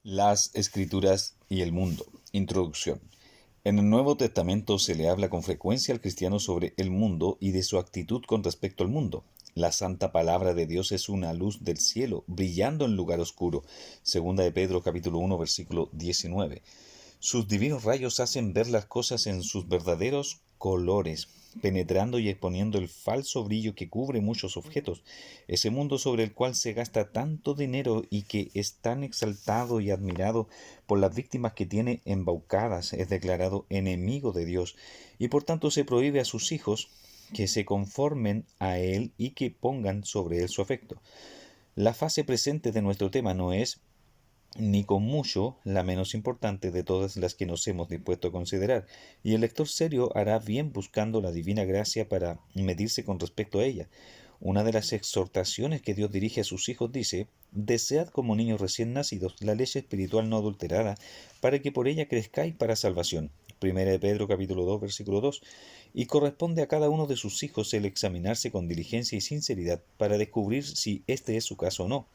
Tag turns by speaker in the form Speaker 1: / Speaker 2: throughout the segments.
Speaker 1: Las Escrituras y el mundo. Introducción. En el Nuevo Testamento se le habla con frecuencia al cristiano sobre el mundo y de su actitud con respecto al mundo. La santa palabra de Dios es una luz del cielo, brillando en lugar oscuro. Segunda de Pedro capítulo 1 versículo 19. Sus divinos rayos hacen ver las cosas en sus verdaderos colores, penetrando y exponiendo el falso brillo que cubre muchos objetos. Ese mundo sobre el cual se gasta tanto dinero y que es tan exaltado y admirado por las víctimas que tiene embaucadas es declarado enemigo de Dios, y por tanto se prohíbe a sus hijos que se conformen a él y que pongan sobre él su afecto. La fase presente de nuestro tema no es ni con mucho la menos importante de todas las que nos hemos dispuesto a considerar, y el lector serio hará bien buscando la divina gracia para medirse con respecto a ella. Una de las exhortaciones que Dios dirige a sus hijos dice: desead como niños recién nacidos la leche espiritual no adulterada, para que por ella crezcáis para salvación. Primera de Pedro capítulo 2 versículo 2. Y corresponde a cada uno de sus hijos el examinarse con diligencia y sinceridad para descubrir si este es su caso o no.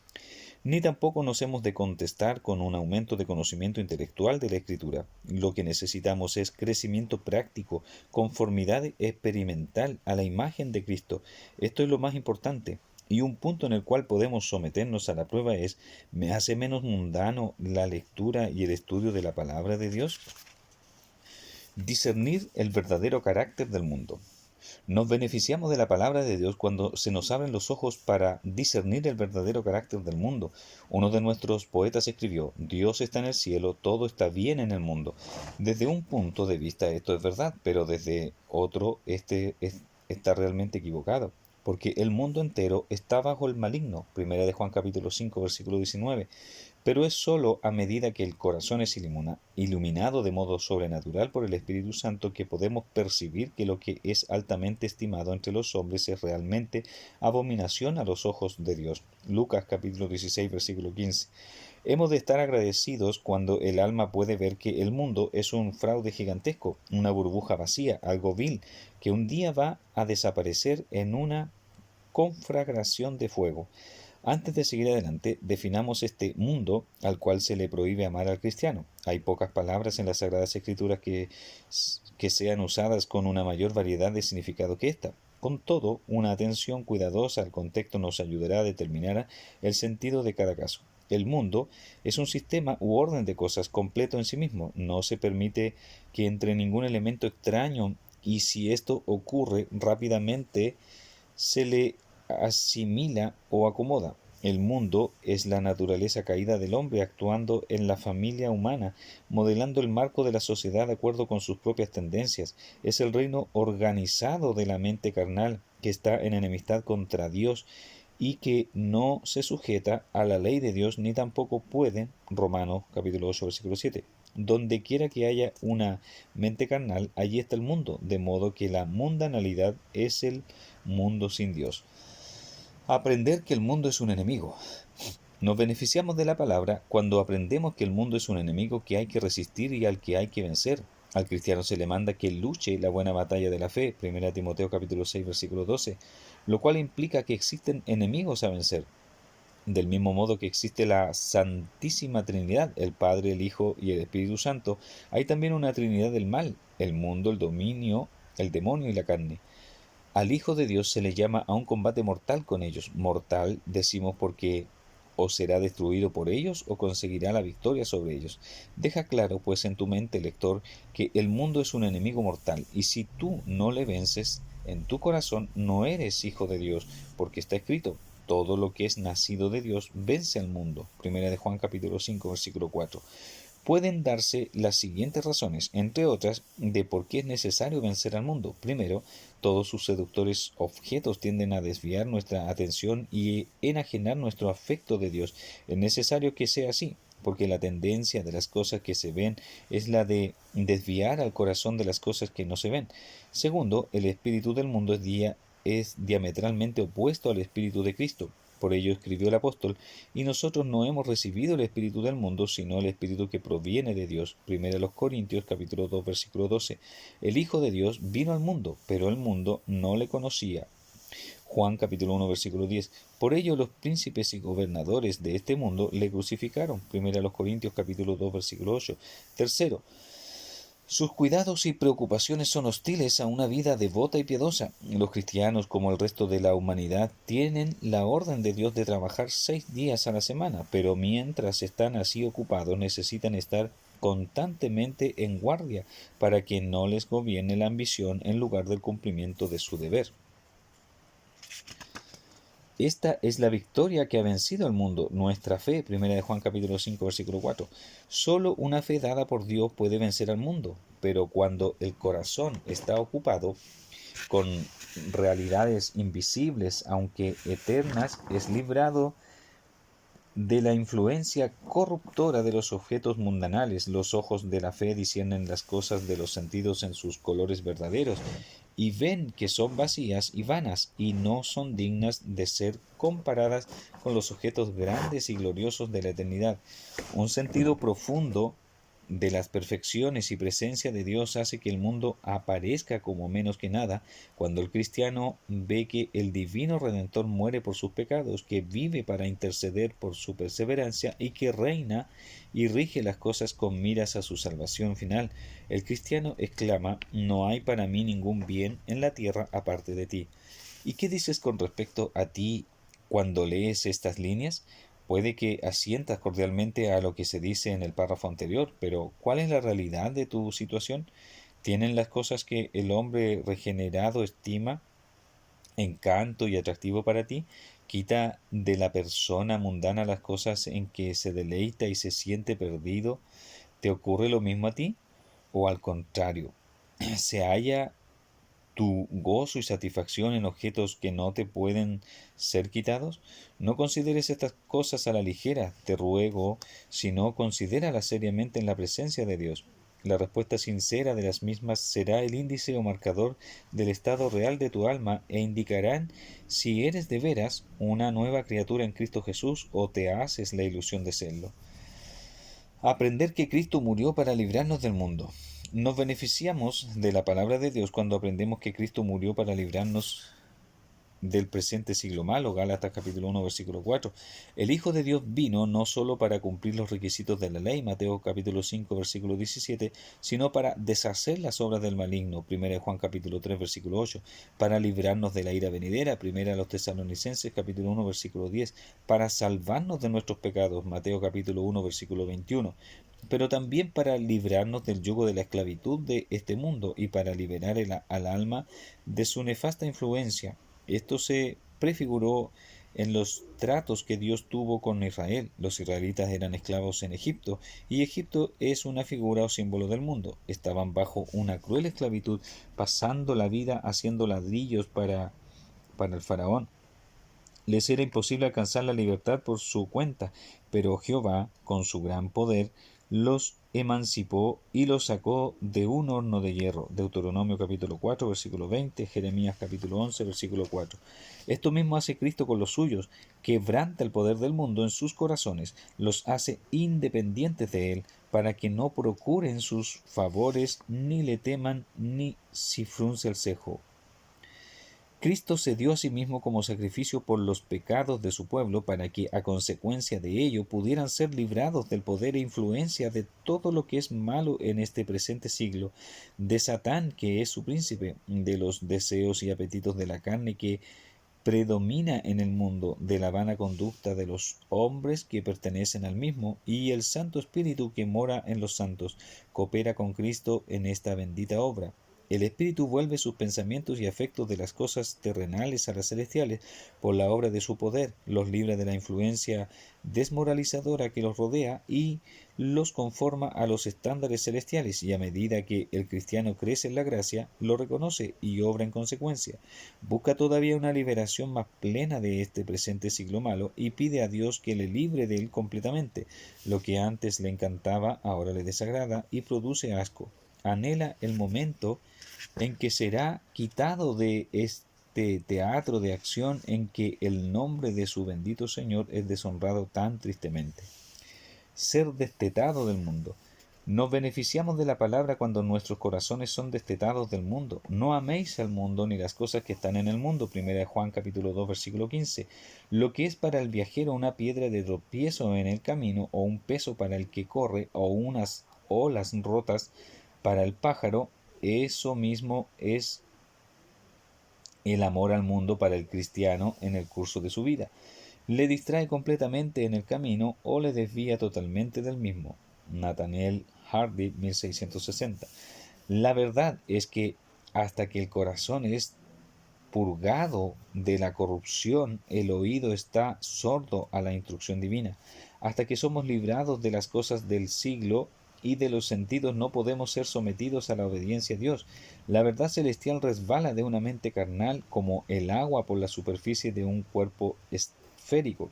Speaker 1: Ni tampoco nos hemos de contestar con un aumento de conocimiento intelectual de la Escritura. Lo que necesitamos es crecimiento práctico, conformidad experimental a la imagen de Cristo. Esto es lo más importante. Y un punto en el cual podemos someternos a la prueba es: ¿me hace menos mundano la lectura y el estudio de la palabra de Dios? Discernir el verdadero carácter del mundo. Nos beneficiamos de la palabra de Dios cuando se nos abren los ojos para discernir el verdadero carácter del mundo. Uno de nuestros poetas escribió: Dios está en el cielo, todo está bien en el mundo. Desde un punto de vista esto es verdad, pero desde otro está realmente equivocado, porque el mundo entero está bajo el maligno. Primera de Juan capítulo 5 versículo 19. Pero es sólo a medida que el corazón es iluminado de modo sobrenatural por el Espíritu Santo que podemos percibir que lo que es altamente estimado entre los hombres es realmente abominación a los ojos de Dios. Lucas capítulo 16 versículo 15. Hemos de estar agradecidos cuando el alma puede ver que el mundo es un fraude gigantesco, una burbuja vacía, algo vil, que un día va a desaparecer en una conflagración de fuego. Antes de seguir adelante, definamos este mundo al cual se le prohíbe amar al cristiano. Hay pocas palabras en las Sagradas Escrituras que sean usadas con una mayor variedad de significado que esta. Con todo, una atención cuidadosa al contexto nos ayudará a determinar el sentido de cada caso. El mundo es un sistema u orden de cosas completo en sí mismo. No se permite que entre ningún elemento extraño, y si esto ocurre rápidamente se le asimila o acomoda. El mundo es la naturaleza caída del hombre actuando en la familia humana, modelando el marco de la sociedad de acuerdo con sus propias tendencias. Es el reino organizado de la mente carnal que está en enemistad contra Dios y que no se sujeta a la ley de Dios ni tampoco puede. Romanos capítulo 8 versículo 7. Donde quiera que haya una mente carnal, allí está el mundo, de modo que la mundanalidad es el mundo sin Dios. Aprender que el mundo es un enemigo. Nos beneficiamos de la palabra cuando aprendemos que el mundo es un enemigo que hay que resistir y al que hay que vencer. Al cristiano se le manda que luche la buena batalla de la fe, 1 Timoteo capítulo 6 versículo 12, lo cual implica que existen enemigos a vencer. Del mismo modo que existe la Santísima Trinidad, el Padre, el Hijo y el Espíritu Santo, hay también una Trinidad del mal, el mundo, el dominio, el demonio y la carne. Al Hijo de Dios se le llama a un combate mortal con ellos. Mortal decimos porque o será destruido por ellos o conseguirá la victoria sobre ellos. Deja claro pues en tu mente, lector, que el mundo es un enemigo mortal, y si tú no le vences en tu corazón, no eres hijo de Dios, porque está escrito: todo lo que es nacido de Dios vence al mundo. Primera de Juan capítulo 5 versículo 4. Pueden darse las siguientes razones, entre otras, de por qué es necesario vencer al mundo. Primero, todos sus seductores objetos tienden a desviar nuestra atención y enajenar nuestro afecto de Dios. Es necesario que sea así, porque la tendencia de las cosas que se ven es la de desviar al corazón de las cosas que no se ven. Segundo, el espíritu del mundo es diametralmente opuesto al espíritu de Cristo. Por ello escribió el apóstol: y nosotros no hemos recibido el espíritu del mundo, sino el espíritu que proviene de Dios. 1 Corintios capítulo 2 versículo 12. El Hijo de Dios vino al mundo, pero el mundo no le conocía. Juan capítulo 1 versículo 10. Por ello los príncipes y gobernadores de este mundo le crucificaron. 1 Corintios capítulo 2 versículo 8. Tercero, sus cuidados y preocupaciones son hostiles a una vida devota y piadosa. Los cristianos, como el resto de la humanidad, tienen la orden de Dios de trabajar 6 días a la semana, pero mientras están así ocupados necesitan estar constantemente en guardia para que no les gobierne la ambición en lugar del cumplimiento de su deber. Esta es la victoria que ha vencido al mundo, nuestra fe, 1 Juan capítulo 5 versículo 4. Solo una fe dada por Dios puede vencer al mundo, pero cuando el corazón está ocupado con realidades invisibles, aunque eternas, es librado de la influencia corruptora de los objetos mundanales. Los ojos de la fe disciernen las cosas de los sentidos en sus colores verdaderos y ven que son vacías y vanas y no son dignas de ser comparadas con los objetos grandes y gloriosos de la eternidad. Un sentido profundo de las perfecciones y presencia de Dios hace que el mundo aparezca como menos que nada cuando el cristiano ve que el divino Redentor muere por sus pecados, que vive para interceder por su perseverancia y que reina y rige las cosas con miras a su salvación final. El cristiano exclama: no hay para mí ningún bien en la tierra aparte de ti. ¿Y qué dices con respecto a ti cuando lees estas líneas? Puede que asientas cordialmente a lo que se dice en el párrafo anterior, pero ¿cuál es la realidad de tu situación? ¿Tienen las cosas que el hombre regenerado estima encanto y atractivo para ti? ¿Quita de la persona mundana las cosas en que se deleita y se siente perdido? ¿Te ocurre lo mismo a ti? ¿O al contrario, se halla tu gozo y satisfacción en objetos que no te pueden ser quitados? No consideres estas cosas a la ligera, te ruego, sino considéralas seriamente en la presencia de Dios. La respuesta sincera de las mismas será el índice o marcador del estado real de tu alma e indicarán si eres de veras una nueva criatura en Cristo Jesús o te haces la ilusión de serlo. Aprender que Cristo murió para librarnos del mundo. Nos beneficiamos de la palabra de Dios cuando aprendemos que Cristo murió para librarnos del presente siglo malo. Gálatas capítulo 1 versículo 4. El Hijo de Dios vino no solo para cumplir los requisitos de la ley, Mateo capítulo 5 versículo 17, sino para deshacer las obras del maligno, 1 Juan capítulo 3 versículo 8, para librarnos de la ira venidera, 1 Tesalonicenses capítulo 1 versículo 10, para salvarnos de nuestros pecados, Mateo capítulo 1 versículo 21, pero también para librarnos del yugo de la esclavitud de este mundo y para liberar al alma de su nefasta influencia. Esto se prefiguró en los tratos que Dios tuvo con Israel. Los israelitas eran esclavos en Egipto, y Egipto es una figura o símbolo del mundo. Estaban bajo una cruel esclavitud, pasando la vida haciendo ladrillos para el faraón. Les era imposible alcanzar la libertad por su cuenta, pero Jehová, con su gran poder, los emancipó y los sacó de un horno de hierro. Deuteronomio capítulo 4, versículo 20, Jeremías capítulo 11, versículo 4. Esto mismo hace Cristo con los suyos, quebranta el poder del mundo en sus corazones, los hace independientes de él, para que no procuren sus favores, ni le teman, ni si frunce el cejo. Cristo se dio a sí mismo como sacrificio por los pecados de su pueblo para que, a consecuencia de ello, pudieran ser librados del poder e influencia de todo lo que es malo en este presente siglo, de Satán, que es su príncipe, de los deseos y apetitos de la carne que predomina en el mundo, de la vana conducta de los hombres que pertenecen al mismo, y el Santo Espíritu que mora en los santos, coopera con Cristo en esta bendita obra. El Espíritu vuelve sus pensamientos y afectos de las cosas terrenales a las celestiales por la obra de su poder, los libra de la influencia desmoralizadora que los rodea y los conforma a los estándares celestiales, y a medida que el cristiano crece en la gracia, lo reconoce y obra en consecuencia. Busca todavía una liberación más plena de este presente siglo malo y pide a Dios que le libre de él completamente. Lo que antes le encantaba ahora le desagrada y produce asco. Anhela el momento en que será quitado de este teatro de acción en que el nombre de su bendito Señor es deshonrado tan tristemente. Ser destetado del mundo. Nos beneficiamos de la palabra cuando nuestros corazones son destetados del mundo. No améis al mundo ni las cosas que están en el mundo. 1 Juan capítulo 2 versículo 15. Lo que es para el viajero una piedra de tropiezo en el camino, o un peso para el que corre, o unas olas rotas para el pájaro, eso mismo es el amor al mundo para el cristiano en el curso de su vida. Le distrae completamente en el camino o le desvía totalmente del mismo. Nathaniel Hardy, 1660. La verdad es que hasta que el corazón es purgado de la corrupción, el oído está sordo a la instrucción divina. Hasta que somos librados de las cosas del siglo y de los sentidos, no podemos ser sometidos a la obediencia a Dios. La verdad celestial resbala de una mente carnal como el agua por la superficie de un cuerpo esférico.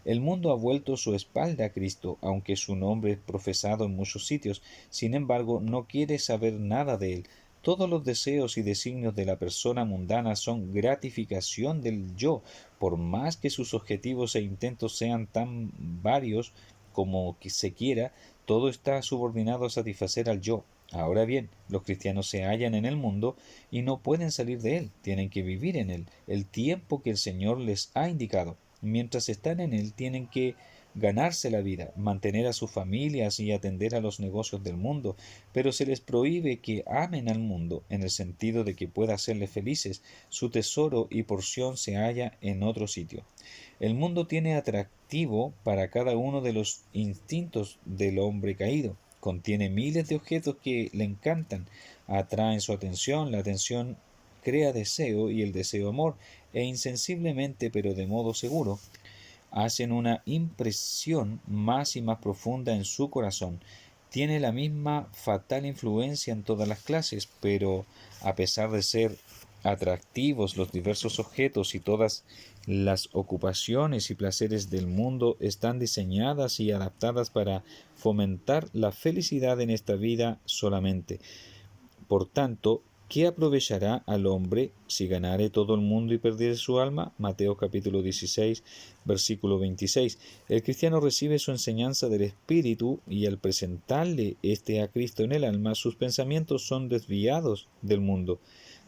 Speaker 1: El mundo ha vuelto su espalda a Cristo, aunque su nombre es profesado en muchos sitios. Sin embargo, no quiere saber nada de él. Todos los deseos y designios de la persona mundana son gratificación del yo, por más que sus objetivos e intentos sean tan varios como se quiera, todo está subordinado a satisfacer al yo. Ahora bien, los cristianos se hallan en el mundo y no pueden salir de él, tienen que vivir en él el tiempo que el Señor les ha indicado. Mientras están en él, tienen que ganarse la vida, mantener a sus familias y atender a los negocios del mundo, pero se les prohíbe que amen al mundo en el sentido de que pueda hacerles felices. Su tesoro y porción se halla en otro sitio. El mundo tiene atractivo para cada uno de los instintos del hombre caído. Contiene miles de objetos que le encantan, atraen su atención, la atención crea deseo y el deseo amor, e insensiblemente, pero de modo seguro, hacen una impresión más y más profunda en su corazón. Tiene la misma fatal influencia en todas las clases, pero a pesar de ser atractivos los diversos objetos y todas las ocupaciones y placeres del mundo están diseñadas y adaptadas para fomentar la felicidad en esta vida solamente. Por tanto, ¿qué aprovechará al hombre si ganare todo el mundo y perdiere su alma? Mateo capítulo 16, versículo 26. El cristiano recibe su enseñanza del Espíritu y al presentarle a Cristo en el alma, sus pensamientos son desviados del mundo.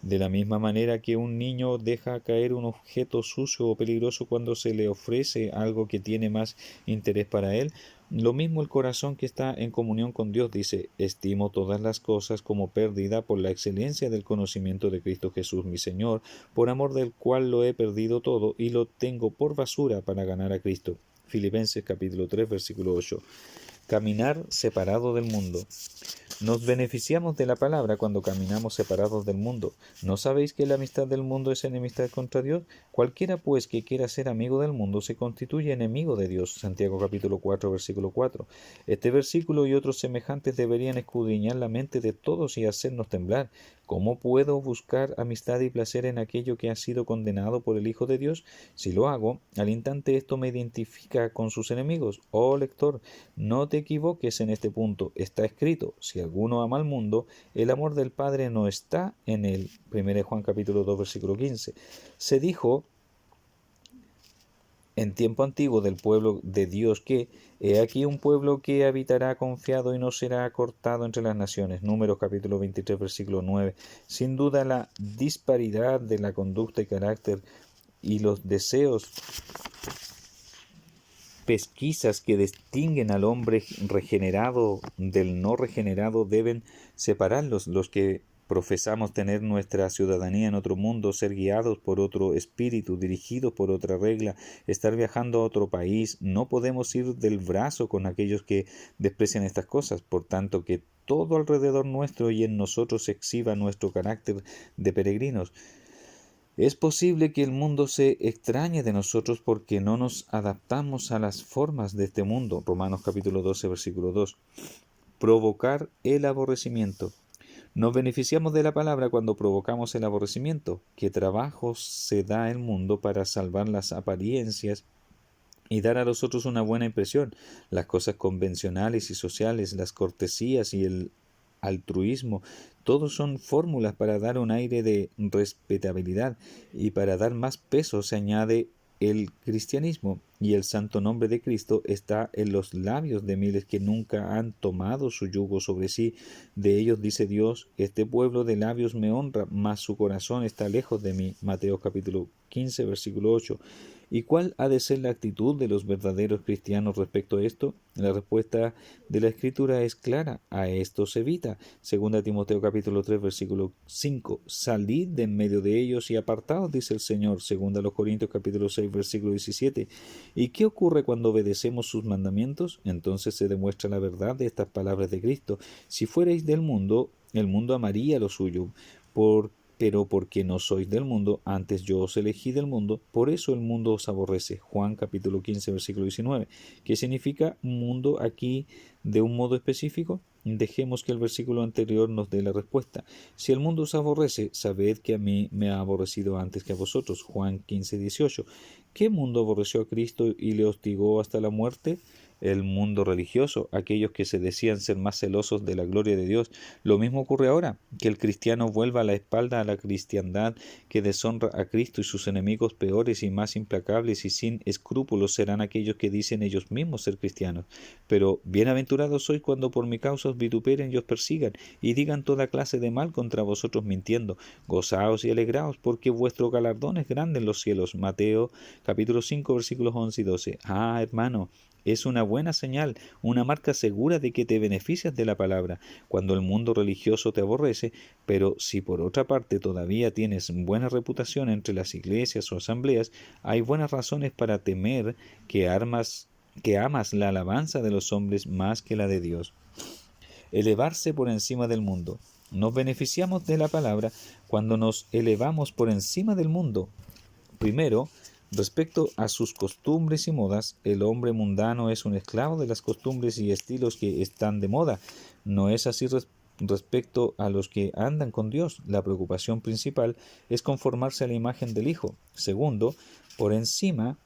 Speaker 1: De la misma manera que un niño deja caer un objeto sucio o peligroso cuando se le ofrece algo que tiene más interés para él, lo mismo el corazón que está en comunión con Dios dice: estimo todas las cosas como pérdida por la excelencia del conocimiento de Cristo Jesús mi Señor, por amor del cual lo he perdido todo y lo tengo por basura para ganar a Cristo. Filipenses capítulo 3 versículo 8. Caminar separado del mundo. Nos beneficiamos de la palabra cuando caminamos separados del mundo. ¿No sabéis que la amistad del mundo es enemistad contra Dios? Cualquiera pues que quiera ser amigo del mundo se constituye enemigo de Dios. Santiago capítulo 4 versículo 4. Este versículo y otros semejantes deberían escudriñar la mente de todos y hacernos temblar. ¿Cómo puedo buscar amistad y placer en aquello que ha sido condenado por el Hijo de Dios? Si lo hago, al instante esto me identifica con sus enemigos. Oh lector, no te equivoques en este punto. Está escrito: si alguno ama al mundo, el amor del Padre no está en él. 1 Juan capítulo 2 versículo 15. Se dijo en tiempo antiguo del pueblo de Dios que he aquí un pueblo que habitará confiado y no será cortado entre las naciones. Números capítulo 23 versículo 9. Sin duda la disparidad de la conducta y carácter y los deseos pesquisas que distinguen al hombre regenerado del no regenerado deben separarlos. Los que profesamos tener nuestra ciudadanía en otro mundo, ser guiados por otro espíritu, dirigidos por otra regla, estar viajando a otro país, no podemos ir del brazo con aquellos que desprecian estas cosas. Por tanto, que todo alrededor nuestro y en nosotros se exhiba nuestro carácter de peregrinos. Es posible que el mundo se extrañe de nosotros porque no nos adaptamos a las formas de este mundo. Romanos capítulo 12, versículo 2. Provocar el aborrecimiento. Nos beneficiamos de la palabra cuando provocamos el aborrecimiento. ¿Qué trabajo se da el mundo para salvar las apariencias y dar a los otros una buena impresión? Las cosas convencionales y sociales, las cortesías y el altruismo, todos son fórmulas para dar un aire de respetabilidad, y para dar más peso se añade El cristianismo y el santo nombre de Cristo está en los labios de miles que nunca han tomado su yugo sobre sí. De ellos dice Dios: este pueblo de labios me honra, mas su corazón está lejos de mí. Mateo capítulo 15, versículo 8. ¿Y cuál ha de ser la actitud de los verdaderos cristianos respecto a esto? La respuesta de la Escritura es clara: a esto se evita. Segunda Timoteo capítulo 3, versículo 5. Salid de en medio de ellos y apartaos, dice el Señor. Segunda los Corintios capítulo 6, versículo 17. ¿Y qué ocurre cuando obedecemos sus mandamientos? Entonces se demuestra la verdad de estas palabras de Cristo: si fuerais del mundo, el mundo amaría lo suyo. Pero porque no sois del mundo, antes yo os elegí del mundo, por eso el mundo os aborrece. Juan capítulo 15, versículo 19. ¿Qué significa mundo aquí de un modo específico? Dejemos que el versículo anterior nos dé la respuesta. Si el mundo os aborrece, sabed que a mí me ha aborrecido antes que a vosotros. Juan 15, 18. ¿Qué mundo aborreció a Cristo y le hostigó hasta la muerte? El mundo religioso, aquellos que se decían ser más celosos de la gloria de Dios. Lo mismo ocurre ahora, que el cristiano vuelva la espalda a la cristiandad que deshonra a Cristo, y sus enemigos peores y más implacables y sin escrúpulos serán aquellos que dicen ellos mismos ser cristianos. Pero bienaventurados sois cuando por mi causa os vituperen y os persigan, y digan toda clase de mal contra vosotros mintiendo. Gozaos y alegraos, porque vuestro galardón es grande en los cielos. Mateo capítulo 5, versículos 11 y 12. Hermano, es una buena señal, una marca segura de que te beneficias de la palabra, cuando el mundo religioso te aborrece. Pero si por otra parte todavía tienes buena reputación entre las iglesias o asambleas, hay buenas razones para temer que amas la alabanza de los hombres más que la de Dios. Elevarse por encima del mundo. Nos beneficiamos de la palabra cuando nos elevamos por encima del mundo. Primero, respecto a sus costumbres y modas, el hombre mundano es un esclavo de las costumbres y estilos que están de moda. No es así respecto a los que andan con Dios. La preocupación principal es conformarse a la imagen del Hijo. Segundo, por encima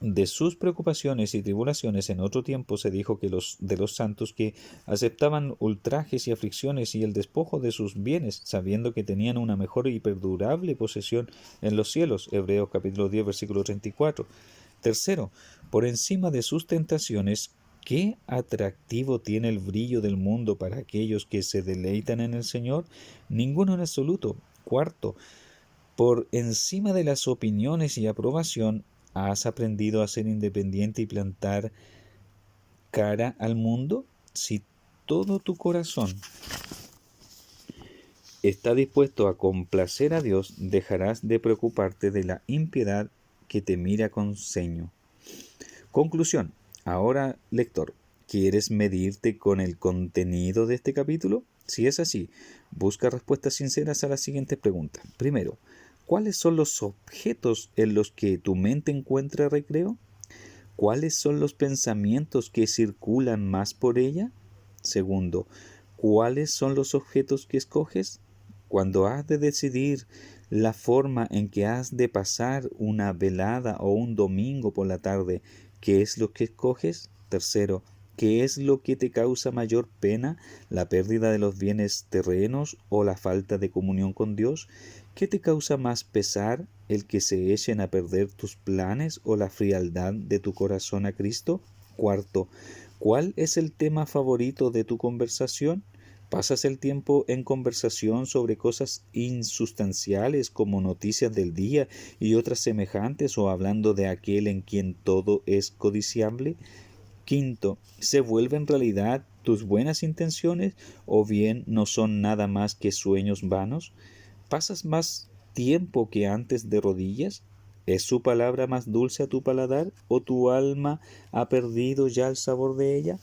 Speaker 1: de sus preocupaciones y tribulaciones, en otro tiempo se dijo que de los santos que aceptaban ultrajes y aflicciones y el despojo de sus bienes, sabiendo que tenían una mejor y perdurable posesión en los cielos. Hebreos capítulo 10, versículo 34. Tercero, por encima de sus tentaciones, ¿qué atractivo tiene el brillo del mundo para aquellos que se deleitan en el Señor? Ninguno en absoluto. Cuarto, por encima de las opiniones y aprobación, ¿has aprendido a ser independiente y plantar cara al mundo? Si todo tu corazón está dispuesto a complacer a Dios, dejarás de preocuparte de la impiedad que te mira con ceño. Conclusión. Ahora, lector, ¿quieres medirte con el contenido de este capítulo? Si es así, busca respuestas sinceras a las siguientes preguntas. Primero, ¿cuáles son los objetos en los que tu mente encuentra recreo? ¿Cuáles son los pensamientos que circulan más por ella? Segundo, ¿cuáles son los objetos que escoges? Cuando has de decidir la forma en que has de pasar una velada o un domingo por la tarde, ¿qué es lo que escoges? Tercero, ¿qué es lo que te causa mayor pena? ¿La pérdida de los bienes terrenos o la falta de comunión con Dios? ¿Qué te causa más pesar, el que se echen a perder tus planes o la frialdad de tu corazón a Cristo? Cuarto, ¿cuál es el tema favorito de tu conversación? ¿Pasas el tiempo en conversación sobre cosas insustanciales como noticias del día y otras semejantes, o hablando de aquel en quien todo es codiciable? Quinto, ¿se vuelven realidad tus buenas intenciones o bien no son nada más que sueños vanos? ¿Pasas más tiempo que antes de rodillas? ¿Es su palabra más dulce a tu paladar o tu alma ha perdido ya el sabor de ella?